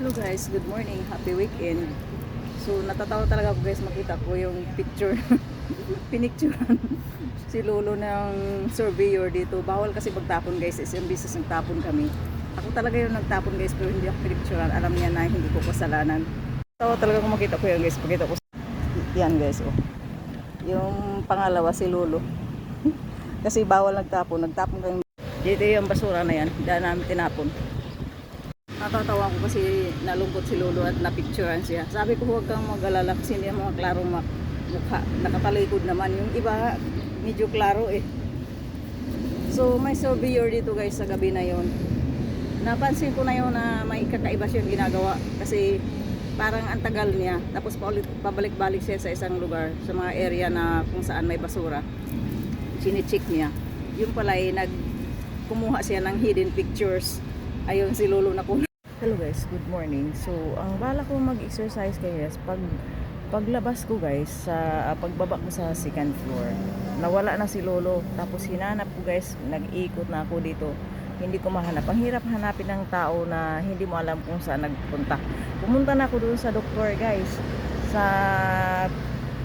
Hello guys, good morning, happy weekend. So natatawa talaga ako guys, makita ko yung picture pinicturean si lolo ng surveyor dito. Bawal kasi magtapon guys, isang beses nagtapon kami. Ako talaga yung nagtapon guys, pero hindi ako pinicturean. Alam niya na hindi ko kasalanan. Tawa talaga kung makita ko yan guys, pakita ko yan guys. Oh. Yung pangalawa si lolo. Kasi bawal nagtapon kami. Dito yung basura na yan, dahil namin tinapon. Natatawa ko kasi nalungkot si lolo at napicturean siya. Sabi ko huwag kang mag-alala kasi hindi mga klarong mukha. Nakatalikod naman. Yung iba medyo klaro eh. So may surveyor dito guys sa gabi na yon. Napansin ko na yun na may kakaiba siyang ginagawa. Kasi parang ang tagal niya. Tapos pabalik-balik siya sa isang lugar. Sa mga area na kung saan may basura. Chine-check niya. Yung pala ay kumuha siya ng hidden pictures. Ayun si lolo na kuha. Hello guys, good morning. So, ang bala ko mag-exercise guys, paglabas ko guys, sa pagbaba ko sa second floor, nawala na si lolo. Tapos hinanap ko guys, nag-ikot na ako dito. Hindi ko mahanap. Ang hirap hanapin ng tao na hindi mo alam kung saan nagpunta. Pumunta na ako doon sa doktor guys. Sa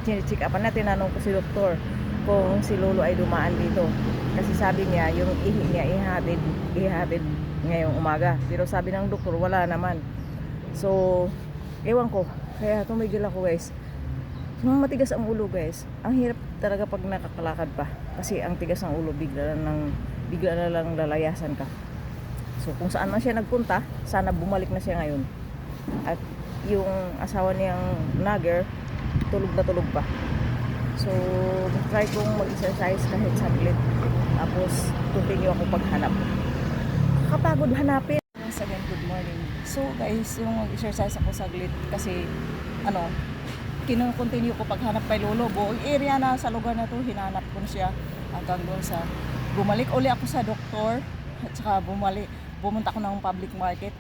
check up na, tinanong ko si doktor kung si lolo ay dumaan dito. Kasi sabi niya, yung ihi niya ihatid ngayong umaga. Pero sabi ng doktor, wala naman. So, ewan ko. Kaya tumigil ako guys. Matigas ang ulo guys. Ang hirap talaga pag nakakalakad pa. Kasi ang tigas ng ulo, bigla na lang lalayasan ka. So, kung saan man siya nagpunta, sana bumalik na siya ngayon. At yung asawa niyang nagger, tulog na tulog pa. So, try kong mag-exercise kahit saglit. Tapos, continue ako paghanap. Kapagod hanapin. Once again, good morning. So guys, yung mag-exercise ako saglit kasi continue ko paghanap kay lolo. Buong area na sa lugar na to, hinanap ko siya hanggang doon sa bumalik uli ako sa doktor at saka pumunta ako ng public market.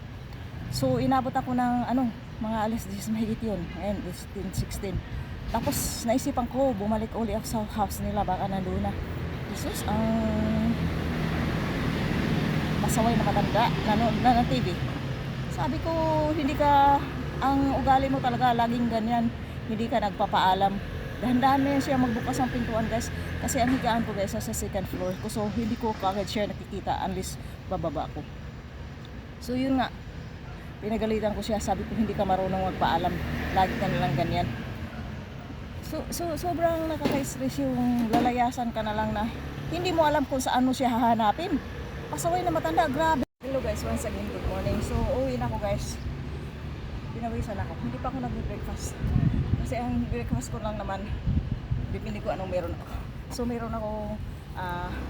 So inabot ako ng mga alas 10 mahigit yun. Ngayon, 16. Tapos naisipan ko, bumalik uli ako sa house nila, baka nandoon na. Jesus, masaway na matanda na TV. Sabi ko, ang ugali mo talaga laging ganyan, hindi ka nagpapaalam. Dahan-dahan na siya magbukas ng pintuan guys, kasi ang higaan ko guys sa second floor ko, so hindi ko kagad siya nakikita unless bababa ko. So yun nga, pinagalitan ko siya, sabi ko hindi ka marunong magpaalam, lagi ka nilang ganyan. So sobrang nakaka-stress yung lalayasan ka na lang na hindi mo alam kung saan mo siya hahanapin. Pasaway na matanda, grabe. Hello guys, once again, good morning. So, uwi na ako guys. Pinawisan ako. Hindi pa ako nag-breakfast. Kasi ang breakfast ko lang naman, bibili ko anong meron ako. So, meron ako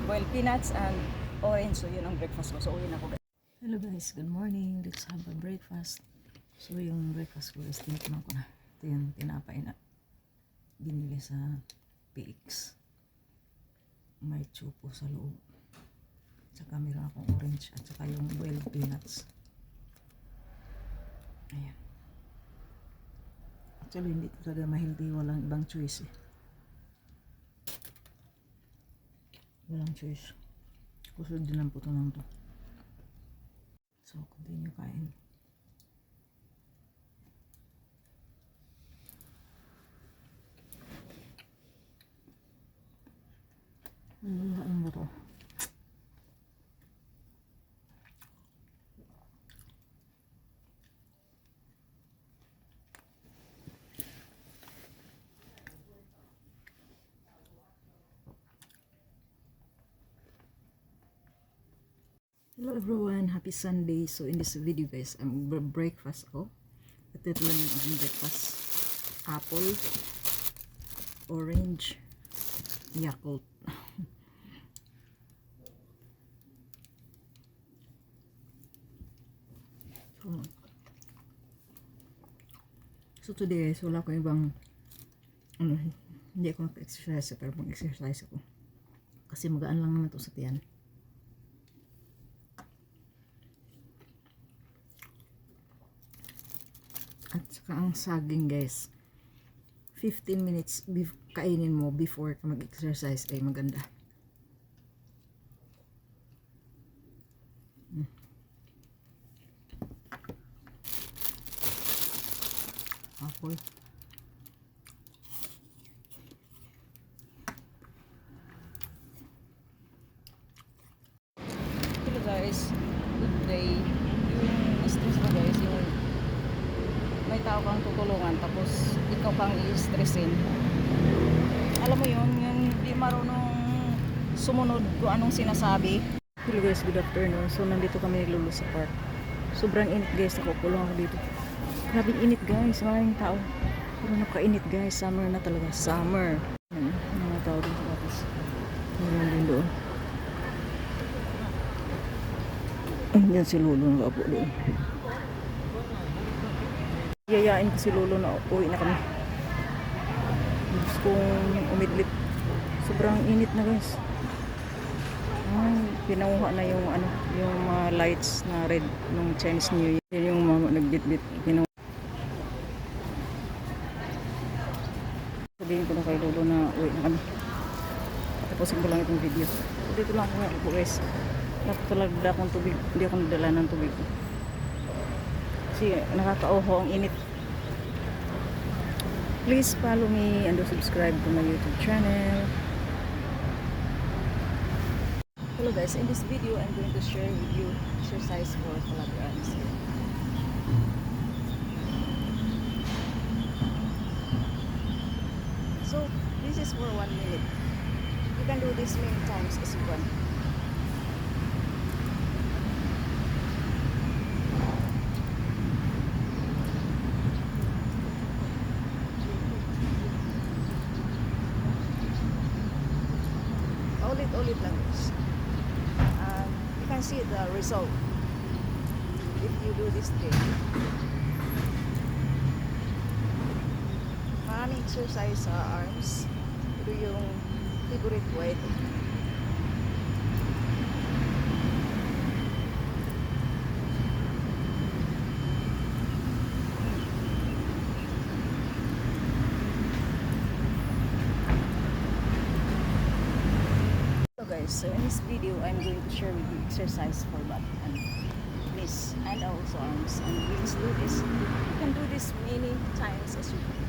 boiled peanuts and orange. So, yun ang breakfast ko. So, uwi na ako guys. Hello guys, good morning. Let's have a breakfast. So, yung breakfast ko is tinikman ko na. Ito yung tinapay na binili sa PX. May chupo sa loob. Tsaka meron akong orange at saka yung boiled peanuts. Ayan. Actually, hindi talaga ma-healthy. Walang ibang choice eh. Walang choice. Kusod din ang puto lang to. So, continue kain. Ano ba to? Hello everyone, happy Sunday. So in this video guys, I'm breakfast ako. At ito lang yung aking breakfast. Apple, orange, Yakult. So today guys, wala ko ibang hindi ako nag-exercise pero mag-exercise ako. Kasi magaan lang naman ito sa tiyan. At saka ang saging guys, 15 minutes kainin mo before ka mag-exercise ay maganda. Apple. Hello guys, good day. Yung stress mo guys, yung may tao kang tutulungan tapos ikaw kang i-stressin. Alam mo yun, yung di marunong sumunod kung anong sinasabi. Hello guys, good afternoon. So nandito kami naglulus sa park. Sobrang init guys, nakukulong ako dito. Grabe init guys, maraming tao. Pero napakainit guys, summer na talaga, summer. Mga tao dito tapos meron din doon. Yan si Lolo nakaupo doon. Yayain ko si Lolo na uwi na kami. Gusto kong umidlip. Sobrang init na guys. Ay, pinuha na yung ano, yung mga lights na red nung Chinese New Year. Yung mga nagbitbit pinuha. Sabihin ko na kay Lolo na uwi na kami. Tapusin ko lang itong video. Dito lang ako guys. Napatulagda akong tubig. Hindi ako nadala ng tubig. Kasi nakakauho ang init. Please follow me and subscribe to my YouTube channel. Hello guys, in this video I'm going to share with you exercise for flat arms. So this is for 1 minute. You can do this many times as you want. Ulit lang guys. You can see the result if you do this day. Maraming exercise sa arms. Ito yung favorite weight. Guys, so in this video I'm going to share with you exercise for back and knees and also arms, and let's do this. You can do this many times as you can.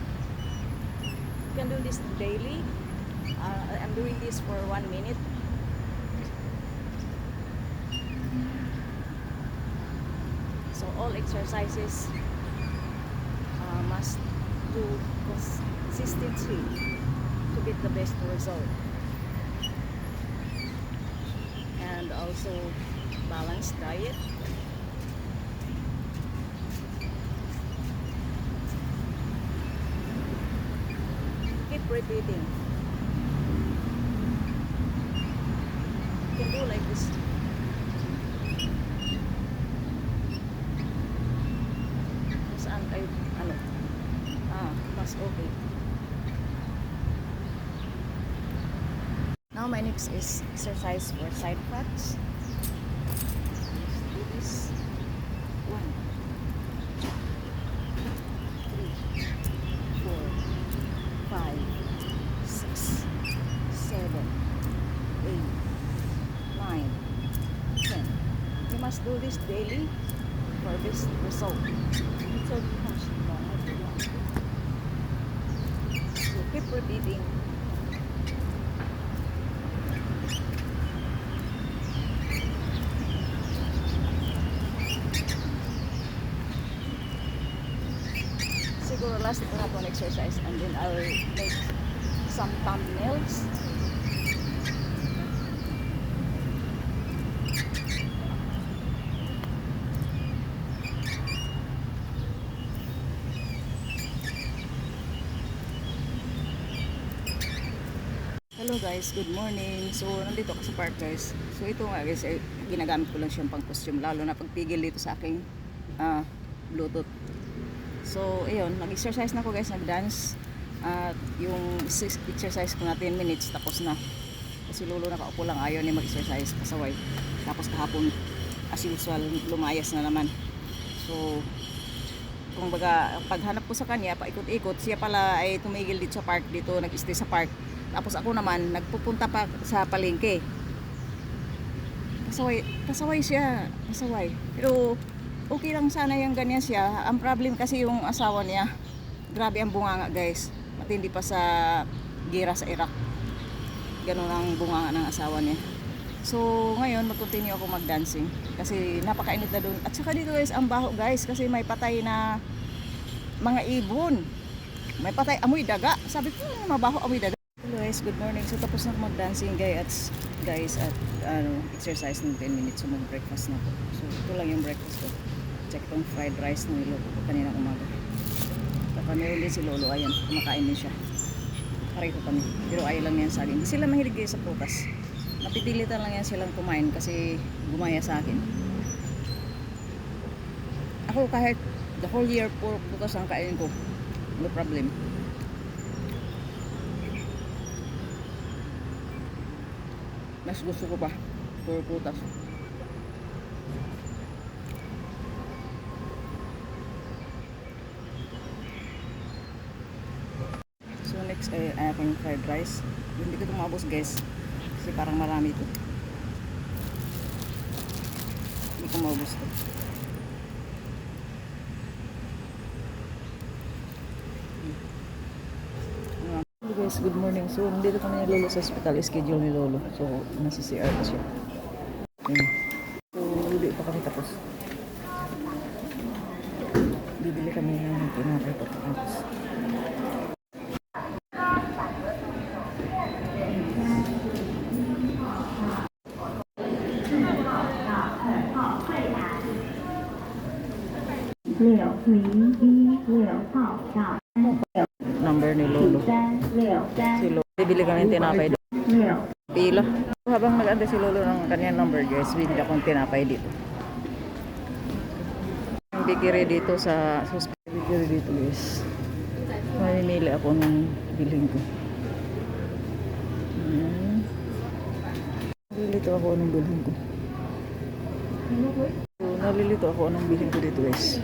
You can do this daily. I'm doing this for 1 minute. So all exercises must do consistently to get the best result. And also balanced diet. Keep repeating. You can do like this. Saan kayo, ano? Mas okay. Now my next is exercise for side fats. Let's do this. 1, 2, 3, 4, 5, 6, 7, 8, 9, 10. You must do this daily for this result. So keep repeating. Siguro last ito na itong exercise, and then I'll make some thumbnails. Hello guys, good morning. So nandito ako sa park guys. So ito nga guys, ginagamit ko lang siyang pang costume, lalo na pagpigil dito sa aking Bluetooth. So, ayun, nag-exercise na ako guys, nag-dance. At yung exercise ko na 10 minutes, tapos na. Kasi Lolo nakaupo lang, ayaw niya mag-exercise, kasaway. Tapos kahapon, as usual, lumayas na naman. So, kung baga, paghanap ko sa kanya, paikot-ikot, siya pala ay tumigil dito sa park, dito, nag-stay sa park. Tapos ako naman, nagpupunta pa sa palengke. Kasaway siya, kasaway. Pero, okay lang sana yung ganyan siya. Ang problem kasi yung asawa niya, Grabe ang bunganga guys. Matindi pa sa gira sa Iraq. Ganun ang bunganga ng asawa niya. So ngayon mag-continue ako mag-dancing kasi napakainit na doon. At saka dito guys ang baho guys kasi may patay na mga ibon. May patay amoy daga. Sabi ko mabaho amoy daga. Hello guys, good morning. So tapos na ako mag-dancing guys at exercise ng 10 minutes. So mag-breakfast na po. So ito lang yung breakfast ko. Check itong fried rice na niloko ko kaninang umaga. Saka meron din si Lolo, ayan, kumakain din siya. Pareho kami, pero ayaw lang yan sa akin. Hindi sila mahilig sa prutas. Napipilitan lang yan silang kumain kasi gumaya sa akin. Ako kahit the whole year puro prutas ang kainin ko, no problem. Mas gusto ko pa, puro prutas. So next ay aking fried rice. Hindi ko ito maubos guys. Kasi parang marami ito. Hindi ko maubos ito. Hello guys, good morning. So nandito kami ni Lolo sa hospital. Schedule ni Lolo. So nasa CR pa siya. Ayan. So hindi pa kami tapos. Bibili kami ng tinapay tapos. Number ni Lolo. Si Lolo. Bibili kami ng tinapay doon. Pila. Habang nag-antay si Lolo ng kanyang number guys, bibili akong tinapay dito. Yung bakery dito sa bakery dito guys. Mamimili ako ng bilhin ko. Nalilito ako ng bilhin ko. So, nalilito ako ng bilhin ko dito guys.